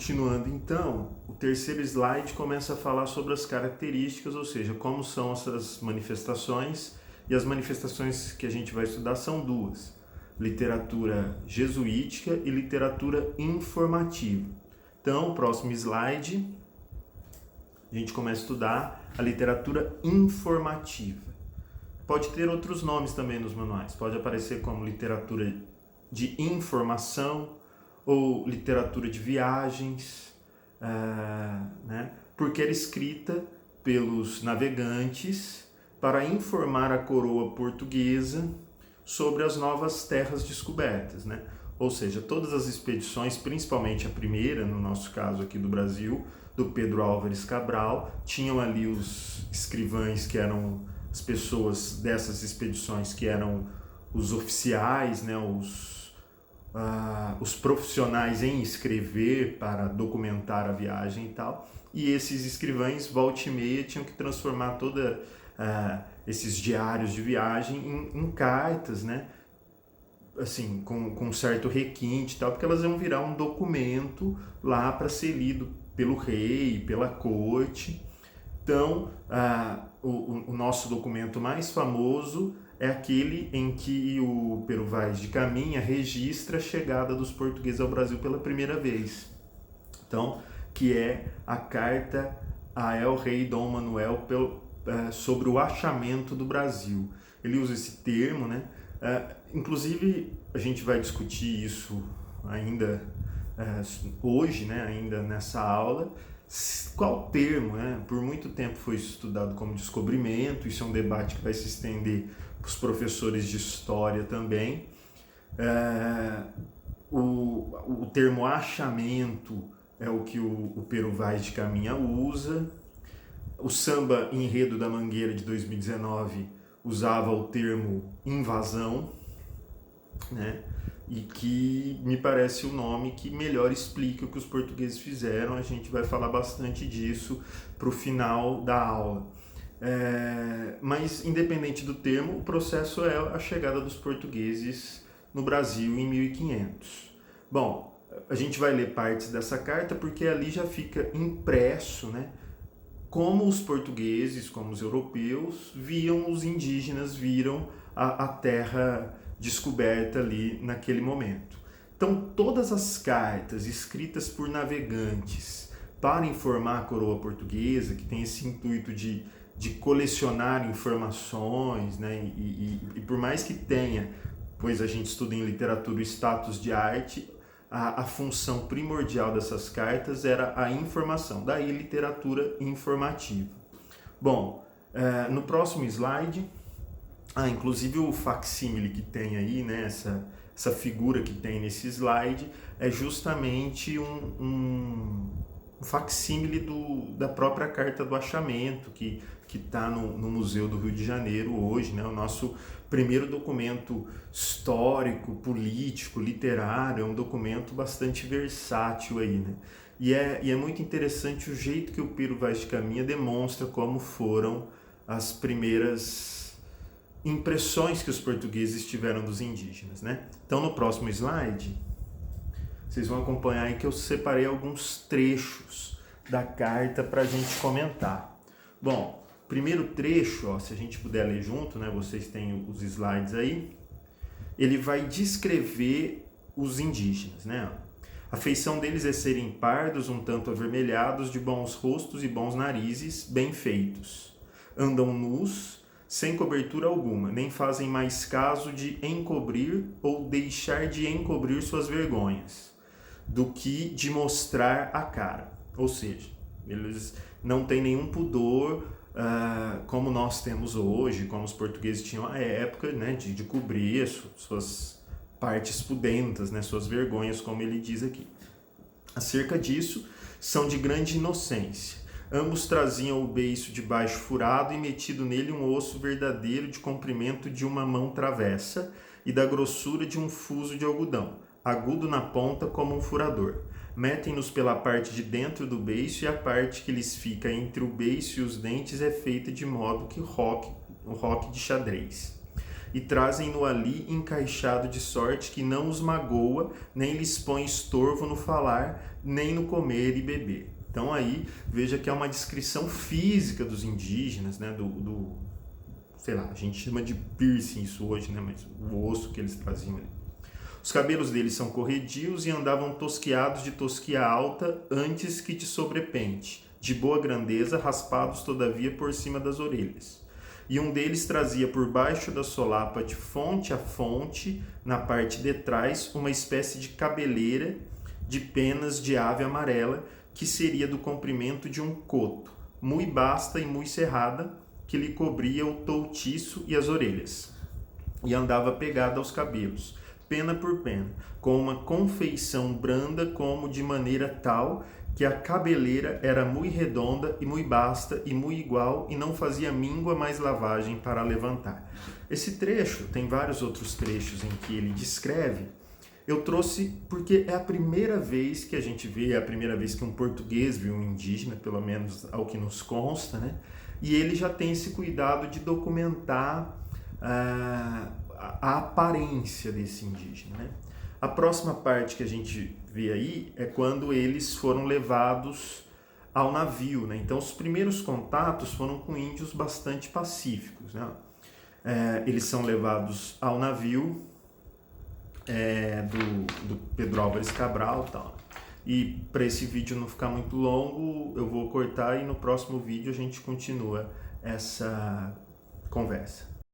Continuando então, o terceiro slide começa a falar sobre as características, ou seja, como são essas manifestações, e as manifestações que a gente vai estudar são duas: literatura jesuítica e literatura informativa. Então, o próximo slide, a gente começa a estudar a literatura informativa. Pode ter outros nomes também nos manuais, pode aparecer como literatura de informação, ou literatura de viagens, né? Porque era escrita pelos navegantes para informar a coroa portuguesa sobre as novas terras descobertas, né? Ou seja, todas as expedições, principalmente a primeira, no nosso caso aqui do Brasil, do Pedro Álvares Cabral, tinham ali os escrivães, que eram as pessoas dessas expedições, que eram os oficiais, né? Os profissionais em escrever para documentar a viagem e tal, e esses escrivães, volta e meia, tinham que transformar toda esses diários de viagem em cartas, né? Assim, com certo requinte e tal, porque elas iam virar um documento lá para ser lido pelo rei, pela corte. Então, o nosso documento mais famoso é aquele em que o Pero Vaz de Caminha registra a chegada dos portugueses ao Brasil pela primeira vez. Então, que é a carta a El Rei Dom Manuel sobre o achamento do Brasil. Ele usa esse termo, né? Inclusive, a gente vai discutir isso ainda hoje, né? Ainda nessa aula. Qual termo, né? Por muito tempo foi estudado como descobrimento, isso é um debate que vai se estender para os professores de história também. O termo achamento é o que o Pero Vaz de Caminha usa. O Samba Enredo da Mangueira de 2019 usava o termo invasão, né? E que me parece o nome que melhor explica o que os portugueses fizeram. A gente vai falar bastante disso para o final da aula. Mas, independente do termo, o processo é a chegada dos portugueses no Brasil em 1500. Bom, a gente vai ler partes dessa carta porque ali já fica impresso, né, como os portugueses, como os europeus, viam os indígenas, viram a terra descoberta ali naquele momento. Então, todas as cartas escritas por navegantes para informar a coroa portuguesa, que tem esse intuito de colecionar informações, né? E por mais que tenha, pois a gente estuda em literatura o status de arte, a função primordial dessas cartas era a informação, daí literatura informativa. Bom, no próximo slide, inclusive o facsímile que tem aí, né, essa figura que tem nesse slide, é justamente um facsímile da própria Carta do Achamento, que está no Museu do Rio de Janeiro hoje, né, o nosso primeiro documento histórico, político, literário, é um documento bastante versátil aí, né? E é muito interessante o jeito que o Pero Vaz de Caminha demonstra como foram as primeiras impressões que os portugueses tiveram dos indígenas, né? Então, no próximo slide, vocês vão acompanhar aí que eu separei alguns trechos da carta para a gente comentar. Bom, primeiro trecho, se a gente puder ler junto, né? Vocês têm os slides aí. Ele vai descrever os indígenas, né? A feição deles é serem pardos, um tanto avermelhados, de bons rostos e bons narizes, bem feitos. Andam nus, sem cobertura alguma, nem fazem mais caso de encobrir ou deixar de encobrir suas vergonhas, do que de mostrar a cara. Ou seja, eles não têm nenhum pudor, como nós temos hoje, como os portugueses tinham à época, né, de cobrir suas partes pudentas, né, suas vergonhas, como ele diz aqui. Acerca disso, são de grande inocência. Ambos traziam o beiço de baixo furado e metido nele um osso verdadeiro de comprimento de uma mão travessa e da grossura de um fuso de algodão, agudo na ponta como um furador. Metem-nos pela parte de dentro do beiço e a parte que lhes fica entre o beiço e os dentes é feita de modo que roque de xadrez. e trazem-no ali encaixado de sorte que não os magoa, nem lhes põe estorvo no falar, nem no comer e beber. Então aí, veja que é uma descrição física dos indígenas, né, sei lá, a gente chama de piercing isso hoje, né, mas o osso que eles traziam ali. Os cabelos deles são corredios e andavam tosquiados de tosquia alta antes que de sobrepente, de boa grandeza, raspados todavia por cima das orelhas. E um deles trazia por baixo da solapa de fonte a fonte, na parte de trás, uma espécie de cabeleira de penas de ave amarela, que seria do comprimento de um coto, muito basta e muito cerrada, que lhe cobria o toutiço e as orelhas, e andava pegada aos cabelos, pena por pena, com uma confeição branda, como de maneira tal que a cabeleira era muito redonda e muito basta e muito igual, e não fazia míngua mais lavagem para levantar. Esse trecho, tem vários outros trechos em que ele descreve. Eu trouxe porque é a primeira vez que a gente vê, é a primeira vez que um português viu um indígena, pelo menos ao que nos consta, né? E ele já tem esse cuidado de documentar a aparência desse indígena, né? A próxima parte que a gente vê aí é quando eles foram levados ao navio, né? Então os primeiros contatos foram com índios bastante pacíficos, né? Eles são levados ao navio do Pedro Álvares Cabral e tal. E para esse vídeo não ficar muito longo, eu vou cortar e no próximo vídeo a gente continua essa conversa.